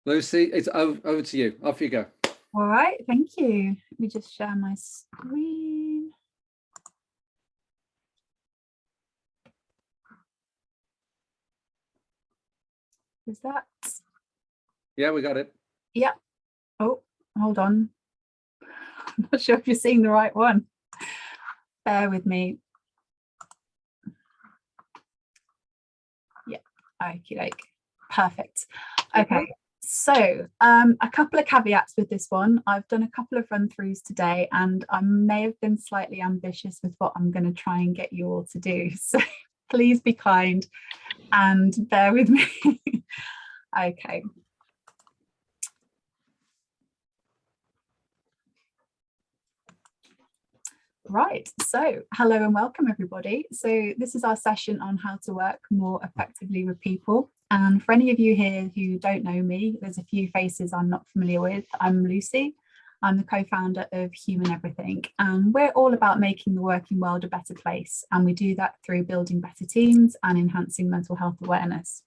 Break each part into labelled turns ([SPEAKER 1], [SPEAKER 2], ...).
[SPEAKER 1] Lucy, it's over to you. Off you go.
[SPEAKER 2] All right, thank you. Let me just share my screen. Is that?
[SPEAKER 1] Yeah, we got it.
[SPEAKER 2] Yeah. Oh, hold on. I'm not sure if you're seeing the right one. Bear with me. Yeah, okay, perfect. Okay, so a couple of caveats with this one. I've done a couple of run-throughs today and I may have been slightly ambitious with what I'm going to try and get you all to do. So please be kind and bear with me. Okay. Right, so hello and welcome everybody. So this is our session on how to work more effectively with people. And for any of you here who don't know me, there's a few faces I'm not familiar with. I'm Lucy. I'm the co-founder of Human Everything, and we're all about making the working world a better place. And we do that through building better teams and enhancing mental health awareness.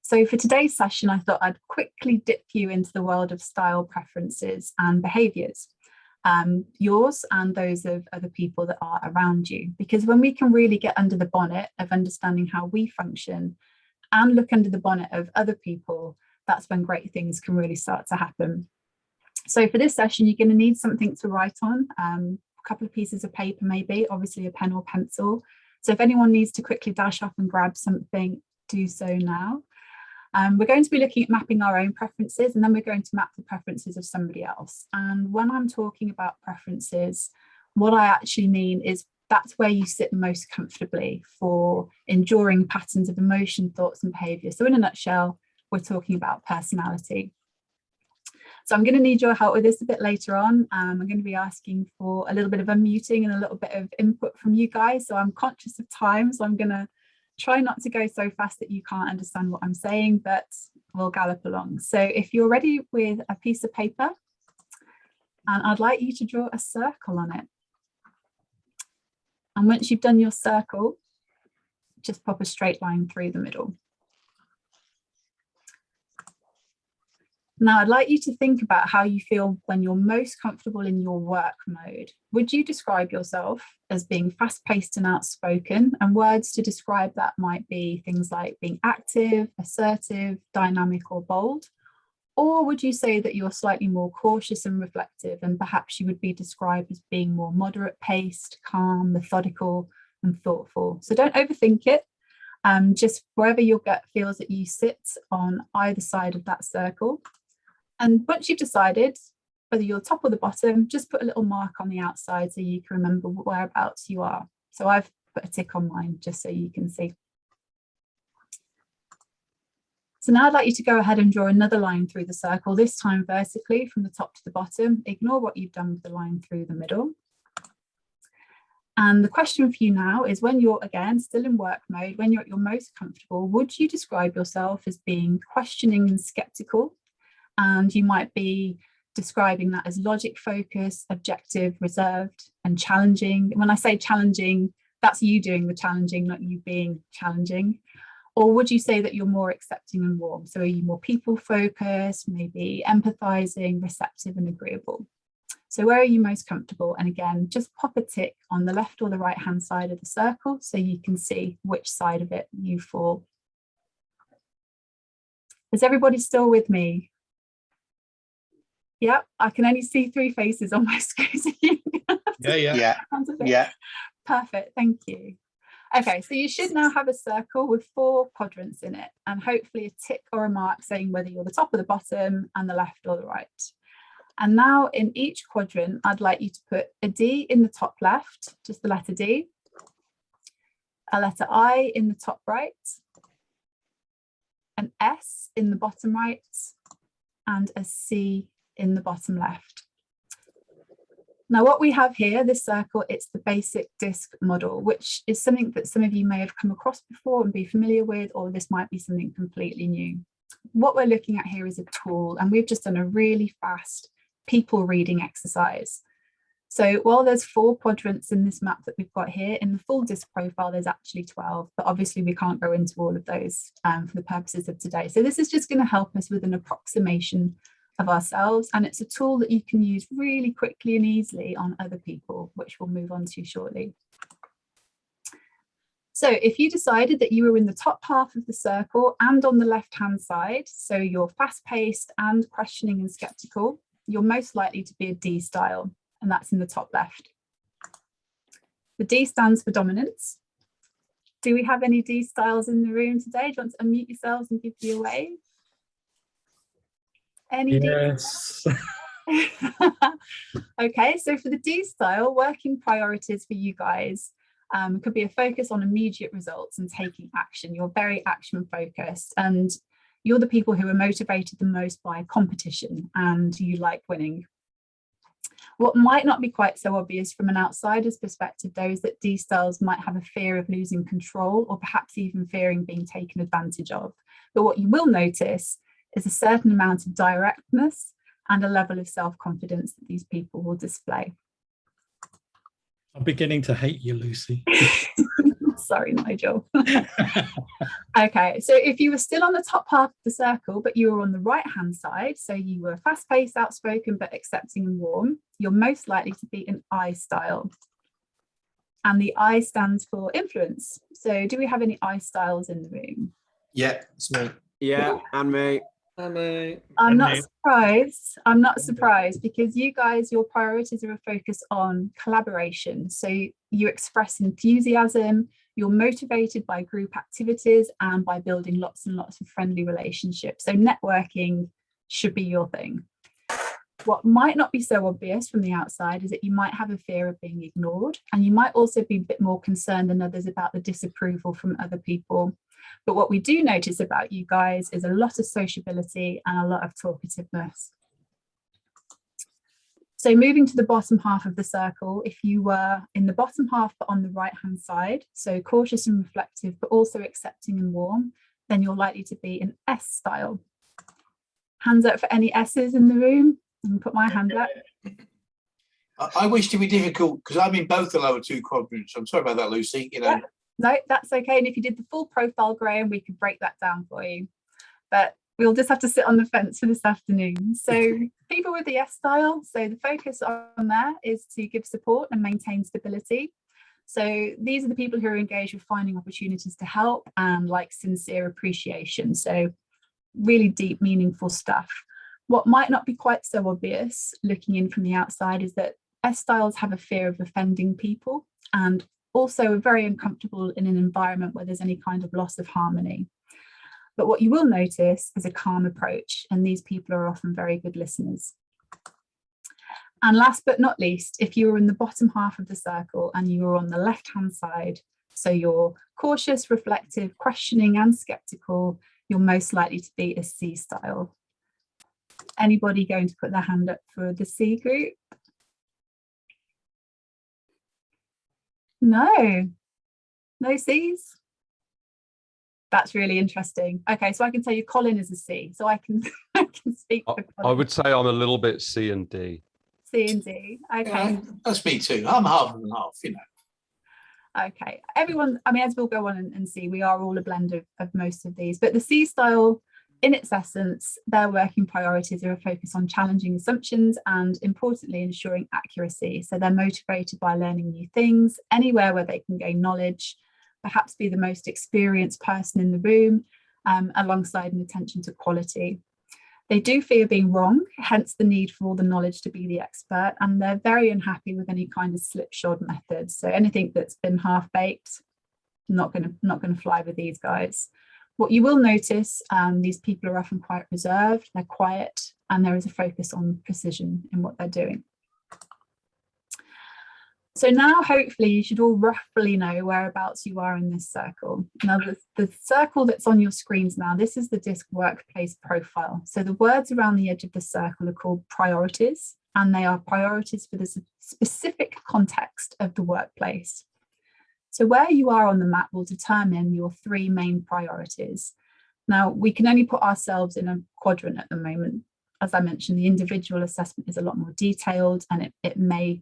[SPEAKER 2] So for today's session, I thought I'd quickly dip you into the world of style preferences and behaviours. Yours and those of other people that are around you, because when we can really get under the bonnet of understanding how we function and look under the bonnet of other people, that's when great things can really start to happen. So for this session, you're going to need something to write on, a couple of pieces of paper maybe, obviously a pen or pencil. So if anyone needs to quickly dash off and grab something, do so now. We're going to be looking at mapping our own preferences, and then we're going to map the preferences of somebody else. And when I'm talking about preferences, what I actually mean is that's where you sit most comfortably for enduring patterns of emotion, thoughts and behaviour. So in a nutshell, we're talking about personality. So I'm going to need your help with this a bit later on. I'm going to be asking for a little bit of unmuting and a little bit of input from you guys. So I'm conscious of time, so I'm going to try not to go so fast that you can't understand what I'm saying, but we'll gallop along. So if you're ready with a piece of paper, and I'd like you to draw a circle on it. And once you've done your circle, just pop a straight line through the middle. Now, I'd like you to think about how you feel when you're most comfortable in your work mode. Would you describe yourself as being fast-paced and outspoken? And words to describe that might be things like being active, assertive, dynamic, or bold. Or would you say that you're slightly more cautious and reflective, and perhaps you would be described as being more moderate-paced, calm, methodical, and thoughtful? So don't overthink it. Just wherever your gut feels that you sit on either side of that circle. And once you've decided whether you're top or the bottom, just put a little mark on the outside so you can remember whereabouts you are. So I've put a tick on mine just so you can see. So now I'd like you to go ahead and draw another line through the circle, this time vertically from the top to the bottom. Ignore what you've done with the line through the middle. And the question for you now is, when you're, again, still in work mode, when you're at your most comfortable, would you describe yourself as being questioning and skeptical? And you might be describing that as logic focused, objective, reserved, and challenging. When I say challenging, that's you doing the challenging, not you being challenging. Or would you say that you're more accepting and warm? So are you more people focused, maybe empathizing, receptive and agreeable? So where are you most comfortable? And again, just pop a tick on the left or the right hand side of the circle so you can see which side of it you fall. Is everybody still with me? Yeah, I can only see 3 faces on my screen.
[SPEAKER 3] Yeah.
[SPEAKER 2] Perfect, thank you. Okay, so you should now have a circle with 4 quadrants in it, and hopefully a tick or a mark saying whether you're the top or the bottom and the left or the right. And now in each quadrant, I'd like you to put a D in the top left, just the letter D, a letter I in the top right, an S in the bottom right, and a C in the bottom left. Now what we have here, this circle, it's the basic DISC model, which is something that some of you may have come across before and be familiar with, or this might be something completely new. What we're looking at here is a tool, and we've just done a really fast people reading exercise. So while there's 4 quadrants in this map that we've got here, in the full disc profile, there's actually 12, but obviously we can't go into all of those for the purposes of today. So this is just going to help us with an approximation of ourselves, and it's a tool that you can use really quickly and easily on other people, which we'll move on to shortly. So if you decided that you were in the top half of the circle and on the left-hand side, so you're fast-paced and questioning and skeptical, you're most likely to be a D style, and that's in the top left. The D stands for dominance. Do we have any D styles in the room today? Do you want to unmute yourselves and give you a wave? Any
[SPEAKER 4] yes.
[SPEAKER 2] Okay, so for the D style, working priorities for you guys could be a focus on immediate results and taking action. You're very action focused, and you're the people who are motivated the most by competition, and you like winning. What might not be quite so obvious from an outsider's perspective, though, is that D styles might have a fear of losing control, or perhaps even fearing being taken advantage of. But what you will notice is a certain amount of directness and a level of self-confidence that these people will display.
[SPEAKER 4] I'm beginning to hate you, Lucy.
[SPEAKER 2] Sorry, Nigel. Okay, so if you were still on the top half of the circle, but you were on the right-hand side, so you were fast-paced, outspoken, but accepting and warm, you're most likely to be an I style. And the I stands for influence. So do we have any I styles in the room?
[SPEAKER 3] Yeah, it's me.
[SPEAKER 5] Yeah, and me.
[SPEAKER 2] I'm not surprised. I'm not surprised because you guys, your priorities are a focus on collaboration. So you express enthusiasm, you're motivated by group activities and by building lots and lots of friendly relationships. So networking should be your thing. What might not be so obvious from the outside is that you might have a fear of being ignored, and you might also be a bit more concerned than others about the disapproval from other people. But what we do notice about you guys is a lot of sociability and a lot of talkativeness. So moving to the bottom half of the circle, if you were in the bottom half but on the right-hand side, so cautious and reflective, but also accepting and warm, then you're likely to be an S style. Hands up for any S's in the room. I can put my hand up.
[SPEAKER 3] I wish to be difficult because I'm in both the lower 2 quadrants. I'm sorry about that, Lucy. You know.
[SPEAKER 2] Yeah. No, that's okay. And if you did the full profile, Graham, we could break that down for you. But we'll just have to sit on the fence for this afternoon. So people with the S style, so the focus on there is to give support and maintain stability. So these are the people who are engaged with finding opportunities to help and like sincere appreciation. So really deep, meaningful stuff. What might not be quite so obvious looking in from the outside is that S styles have a fear of offending people and also are very uncomfortable in an environment where there's any kind of loss of harmony. But what you will notice is a calm approach, and these people are often very good listeners. And last but not least, if you were in the bottom half of the circle and you were on the left-hand side, so you're cautious, reflective, questioning and skeptical, you're most likely to be a C style. Anybody going to put their hand up for the C group? No C's. That's really interesting. Okay, so I can tell you Colin is a C, so I can speak for Colin.
[SPEAKER 6] I would say I'm a little bit C and D.
[SPEAKER 2] C and D. Okay.
[SPEAKER 3] Yeah, that's me too. I'm half and half, you know.
[SPEAKER 2] Okay, everyone, I mean, as we'll go on and see, we are all a blend of most of these, but the C style, in its essence, their working priorities are a focus on challenging assumptions and, importantly, ensuring accuracy. So they're motivated by learning new things, anywhere where they can gain knowledge, perhaps be the most experienced person in the room, alongside an attention to quality. They do fear being wrong, hence the need for all the knowledge to be the expert, and they're very unhappy with any kind of slipshod methods. So anything that's been half-baked, not gonna fly with these guys. What you will notice, these people are often quite reserved, they're quiet, and there is a focus on precision in what they're doing. So now hopefully you should all roughly know whereabouts you are in this circle. Now the circle that's on your screens now, this is the DISC workplace profile. So the words around the edge of the circle are called priorities, and they are priorities for the specific context of the workplace. So where you are on the map will determine your 3 main priorities. Now we can only put ourselves in a quadrant at the moment. As I mentioned, the individual assessment is a lot more detailed, and it may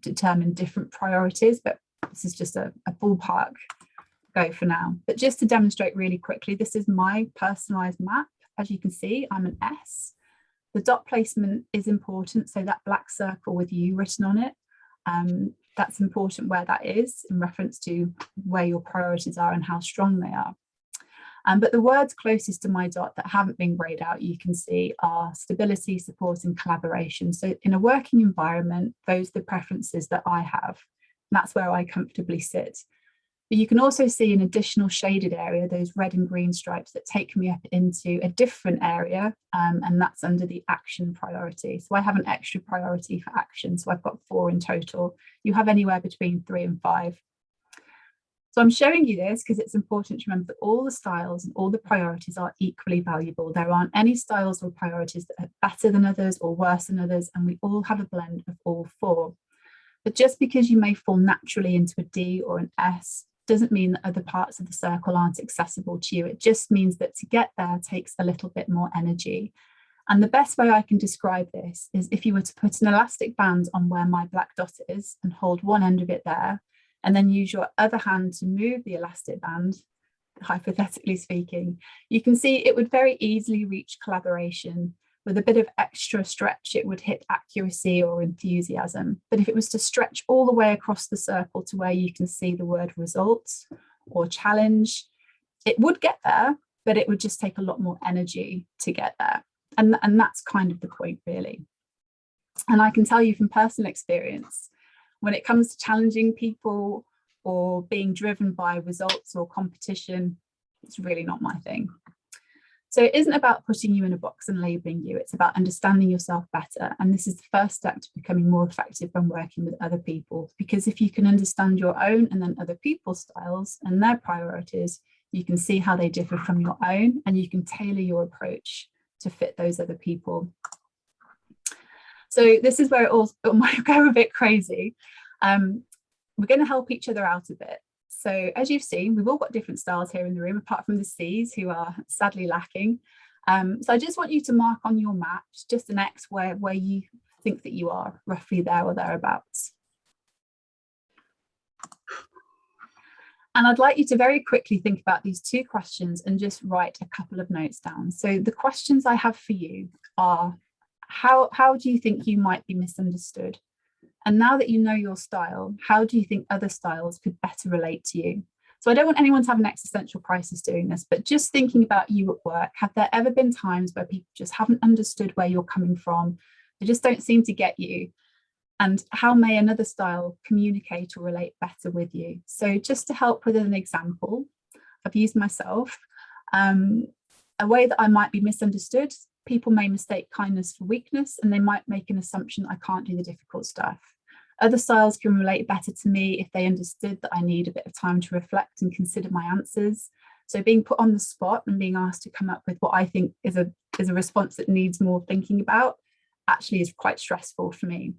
[SPEAKER 2] determine different priorities, but this is just a ballpark go for now. But just to demonstrate really quickly, this is my personalized map. As you can see, I'm an S. The dot placement is important, so that black circle with you written on it, that's important where that is in reference to where your priorities are and how strong they are. But the words closest to my dot that haven't been grayed out, you can see, are stability, support, and collaboration. So in a working environment, those are the preferences that I have. And that's where I comfortably sit. But you can also see an additional shaded area, those red and green stripes that take me up into a different area, and that's under the action priority. So I have an extra priority for action. So I've got 4 in total. You have anywhere between 3 and 5. So I'm showing you this because it's important to remember that all the styles and all the priorities are equally valuable. There aren't any styles or priorities that are better than others or worse than others, and we all have a blend of all 4. But just because you may fall naturally into a D or an S doesn't mean that other parts of the circle aren't accessible to you. It just means that to get there takes a little bit more energy. And the best way I can describe this is if you were to put an elastic band on where my black dot is and hold one end of it there, and then use your other hand to move the elastic band, hypothetically speaking, you can see it would very easily reach collaboration. With a bit of extra stretch, it would hit accuracy or enthusiasm. But if it was to stretch all the way across the circle to where you can see the word results or challenge, it would get there, but it would just take a lot more energy to get there. And that's kind of the point, really. And I can tell you from personal experience, when it comes to challenging people or being driven by results or competition, it's really not my thing. So it isn't about putting you in a box and labeling you, it's about understanding yourself better. And this is the first step to becoming more effective when working with other people. Because if you can understand your own and then other people's styles and their priorities, you can see how they differ from your own, and you can tailor your approach to fit those other people. So this is where it might go a bit crazy. We're going to help each other out a bit. So as you've seen, we've all got different styles here in the room, apart from the C's, who are sadly lacking. So I just want you to mark on your maps just an X where you think that you are, roughly there or thereabouts. And I'd like you to very quickly think about these 2 questions and just write a couple of notes down. So the questions I have for you are, how do you think you might be misunderstood? And now that you know your style, how do you think other styles could better relate to you? So I don't want anyone to have an existential crisis doing this, but just thinking about you at work, have there ever been times where people just haven't understood where you're coming from? They just don't seem to get you. And how may another style communicate or relate better with you? So just to help with an example, I've used myself, a way that I might be misunderstood. People may mistake kindness for weakness, and they might make an assumption I can't do the difficult stuff. Other styles can relate better to me if they understood that I need a bit of time to reflect and consider my answers. So being put on the spot and being asked to come up with what I think is a response that needs more thinking about actually is quite stressful for me.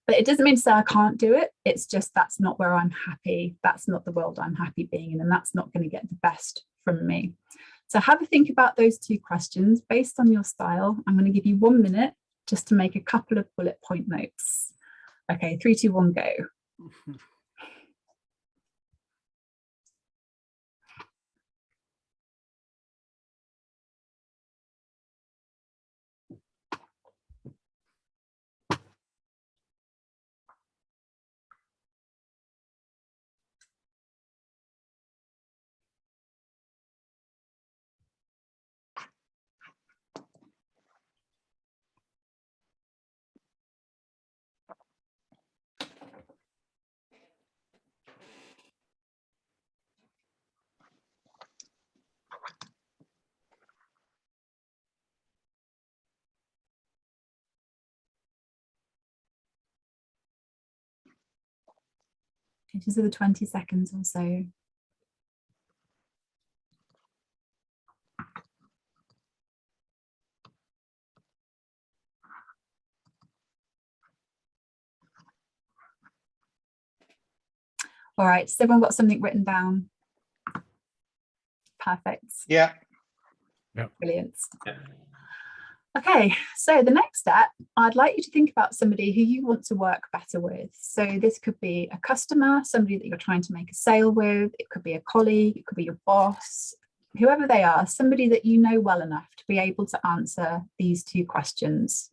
[SPEAKER 2] But it doesn't mean to say I can't do it. It's just that's not where I'm happy. That's not the world I'm happy being in, and that's not going to get the best from me. So have a think about those 2 questions based on your style. I'm going to give you 1 minute just to make a couple of bullet point notes. Okay, 3, 2, 1, go. Just another 20 seconds or so. All right, so everyone got something written down? Perfect.
[SPEAKER 3] Yeah.
[SPEAKER 4] Yeah.
[SPEAKER 2] Brilliant.
[SPEAKER 3] Yeah.
[SPEAKER 2] Okay, so the next step, I'd like you to think about somebody who you want to work better with. So this could be a customer, somebody that you're trying to make a sale with, it could be a colleague, it could be your boss, whoever they are, somebody that you know well enough to be able to answer these two questions.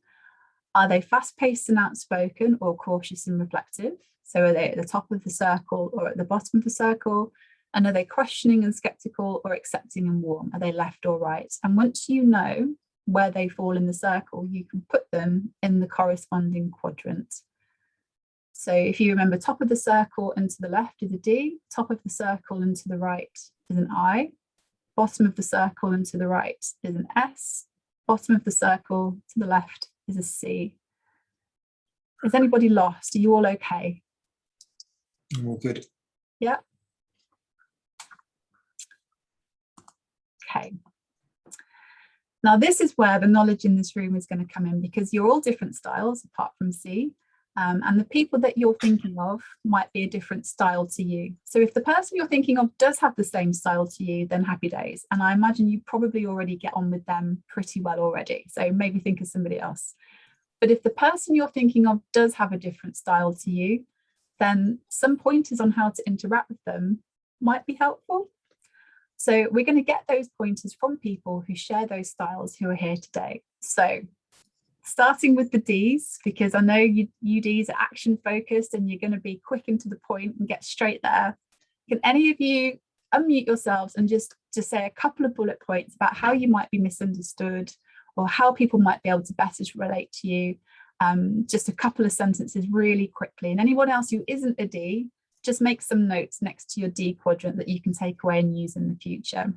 [SPEAKER 2] Are they fast-paced and outspoken, or cautious and reflective? So are they at the top of the circle or at the bottom of the circle? And are they questioning and skeptical, or accepting and warm? Are they left or right? And once you know where they fall in the circle, you can put them in the corresponding quadrant. So if you remember, top of the circle and to the left is a D, top of the circle and to the right is an I, bottom of the circle and to the right is an S, bottom of the circle to the left is a C. Is anybody lost? Are you all okay?
[SPEAKER 5] All good.
[SPEAKER 2] Yeah. Okay. Now, this is where the knowledge in this room is going to come in, because you're all different styles apart from C, and the people that you're thinking of might be a different style to you. So if the person you're thinking of does have the same style to you, then happy days. And I imagine you probably already get on with them pretty well already. So maybe think of somebody else. But if the person you're thinking of does have a different style to you, then some pointers on how to interact with them might be helpful. So we're going to get those pointers from people who share those styles who are here today. So starting with the Ds, because I know you Ds are action focused and you're going to be quick and to the point and get straight there. Can any of you unmute yourselves and just say a couple of bullet points about how you might be misunderstood, or how people might be able to better relate to you? Just a couple of sentences really quickly. And anyone else who isn't a D, just make some notes next to your D quadrant that you can take away and use in the future.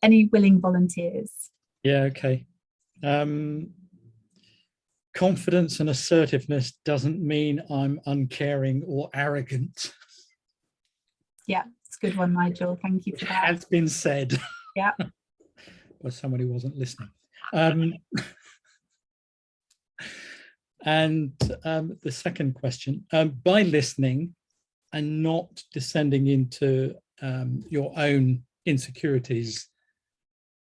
[SPEAKER 2] Any willing volunteers?
[SPEAKER 4] Yeah, okay. Confidence and assertiveness doesn't mean I'm uncaring or arrogant.
[SPEAKER 2] Yeah, it's a good one, Nigel. Thank you for that.
[SPEAKER 4] Has been said.
[SPEAKER 2] Yeah.
[SPEAKER 4] By somebody who wasn't listening. And the second question, by listening and not descending into your own insecurities,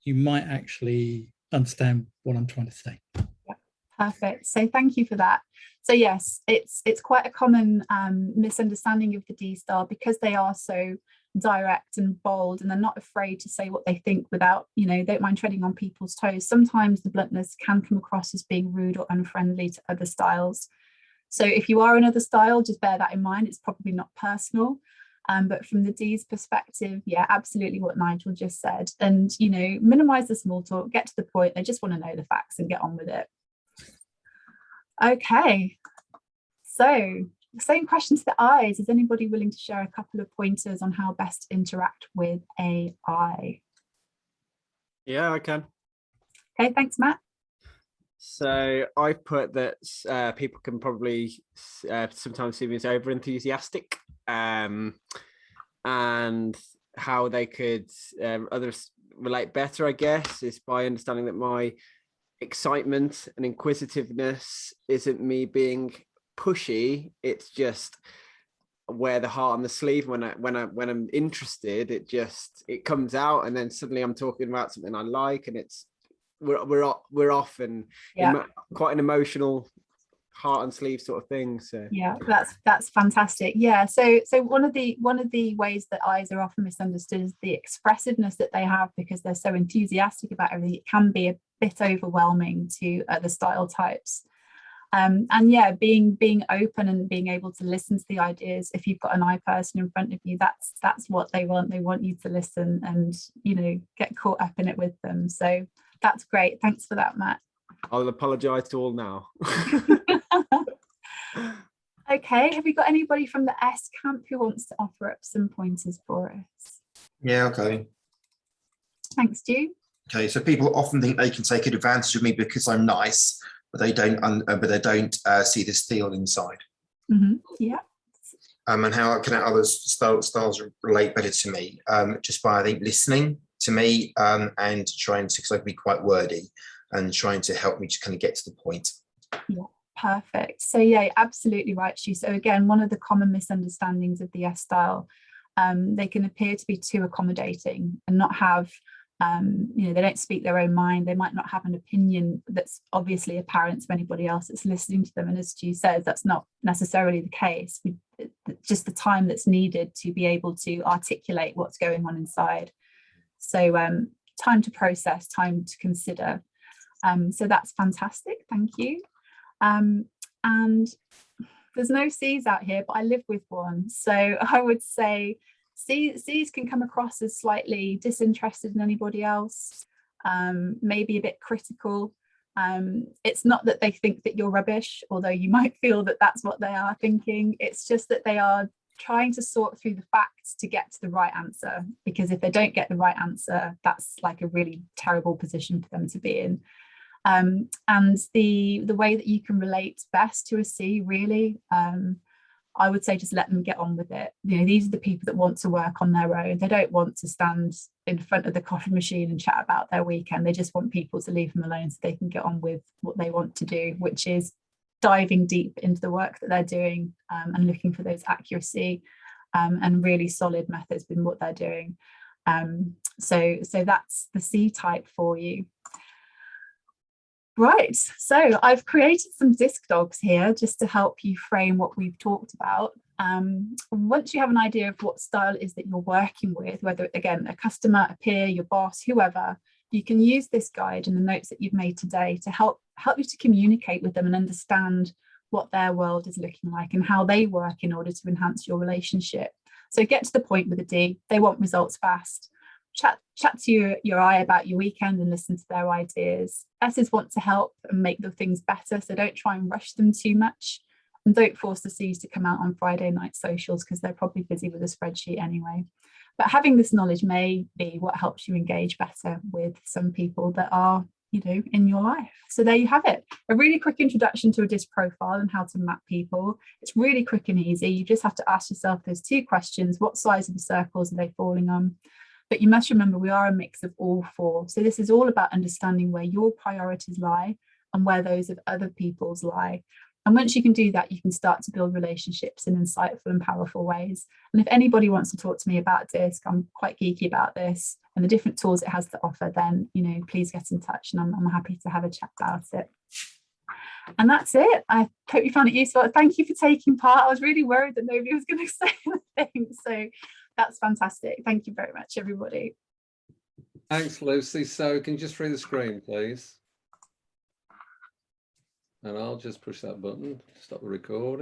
[SPEAKER 4] you might actually understand what I'm trying to say.
[SPEAKER 2] Yeah, perfect. So thank you for that. So yes, it's quite a common misunderstanding of the D style, because they are so direct and bold, and they're not afraid to say what they think without, they don't mind treading on people's toes. Sometimes the bluntness can come across as being rude or unfriendly to other styles. So if you are another style, just bear that in mind. It's probably not personal. But from the D's perspective, yeah, absolutely what Nigel just said. And, minimize the small talk, get to the point. They just want to know the facts and get on with it. Okay. So same question to the I's. Is anybody willing to share a couple of pointers on how best to interact with AI?
[SPEAKER 7] Yeah, I can.
[SPEAKER 2] Okay, thanks, Matt.
[SPEAKER 7] So I've put that people can probably sometimes see me as over enthusiastic, and how they could others relate better, I guess, is by understanding that my excitement and inquisitiveness isn't me being pushy. It's just wear the heart on the sleeve. When I'm interested, it comes out, and then suddenly I'm talking about something I like, and we're often quite an emotional heart and sleeve sort of thing. So
[SPEAKER 2] yeah, that's fantastic. Yeah, so one of the ways that I's are often misunderstood is the expressiveness that they have, because they're so enthusiastic about everything. It can be a bit overwhelming to other style types. And yeah, being open and being able to listen to the ideas. If you've got an I person in front of you, that's what they want. They want you to listen and get caught up in it with them. So that's great. Thanks for that, Matt.
[SPEAKER 7] I'll apologize to all now.
[SPEAKER 2] Okay, have we got anybody from the S camp who wants to offer up some pointers for us?
[SPEAKER 5] Yeah, okay.
[SPEAKER 2] Thanks, Stu.
[SPEAKER 5] Okay, so people often think they can take advantage of me because I'm nice, but they don't see the steel inside.
[SPEAKER 2] Mm-hmm. Yeah.
[SPEAKER 5] And how can others styles relate better to me? Just by, I think, listening to me and trying to, because I can be quite wordy, and trying to help me to kind of get to the point.
[SPEAKER 2] Yeah, perfect. So yeah, absolutely right, Stu. So again, one of the common misunderstandings of the S style, they can appear to be too accommodating and not have You know, they don't speak their own mind. They might not have an opinion that's obviously apparent to anybody else that's listening to them. And as Stu says, that's not necessarily the case. Just the time that's needed to be able to articulate what's going on inside. So time to process, time to consider. So that's fantastic. Thank you. And there's no C's out here, but I live with one. So I would say C's can come across as slightly disinterested in anybody else, maybe a bit critical. It's not that they think that you're rubbish, although you might feel that that's what they are thinking. It's just that they are trying to sort through the facts to get to the right answer, because if they don't get the right answer, that's like a really terrible position for them to be in. And the way that you can relate best to a C, really, I would say just let them get on with it. You know, these are the people that want to work on their own. They don't want to stand in front of the coffee machine and chat about their weekend. They just want people to leave them alone so they can get on with what they want to do, which is diving deep into the work that they're doing, and looking for those accuracy and really solid methods in what they're doing. So that's the C type for you. Right, so I've created some disc dogs here just to help you frame what we've talked about. Once you have an idea of what style it is that you're working with, whether again a customer, a peer, your boss, whoever, you can use this guide and the notes that you've made today to help you to communicate with them and understand what their world is looking like and how they work in order to enhance your relationship. So get to the point with a D. They want results fast. Chat to your I about your weekend and listen to their ideas. S's want to help and make the things better, so don't try and rush them too much, and don't force the C's to come out on Friday night socials because they're probably busy with a spreadsheet anyway. But having this knowledge may be what helps you engage better with some people that are, you know, in your life. So there you have it, a really quick introduction to a DISC profile and how to map people. It's really quick and easy. You just have to ask yourself those two questions: what size of the circles are they falling on? But you must remember we are a mix of all four. So this is all about understanding where your priorities lie and where those of other people's lie. And once you can do that, you can start to build relationships in insightful and powerful ways. And if anybody wants to talk to me about DISC, I'm quite geeky about this and the different tools it has to offer, then, you know, please get in touch and I'm happy to have a chat about it. And that's it. I hope you found it useful. Thank you for taking part. I was really worried that nobody was going to say anything. So that's fantastic. Thank you very much, everybody.
[SPEAKER 1] Thanks, Lucy. So can you just free the screen, please? And I'll just push that button, stop the recording.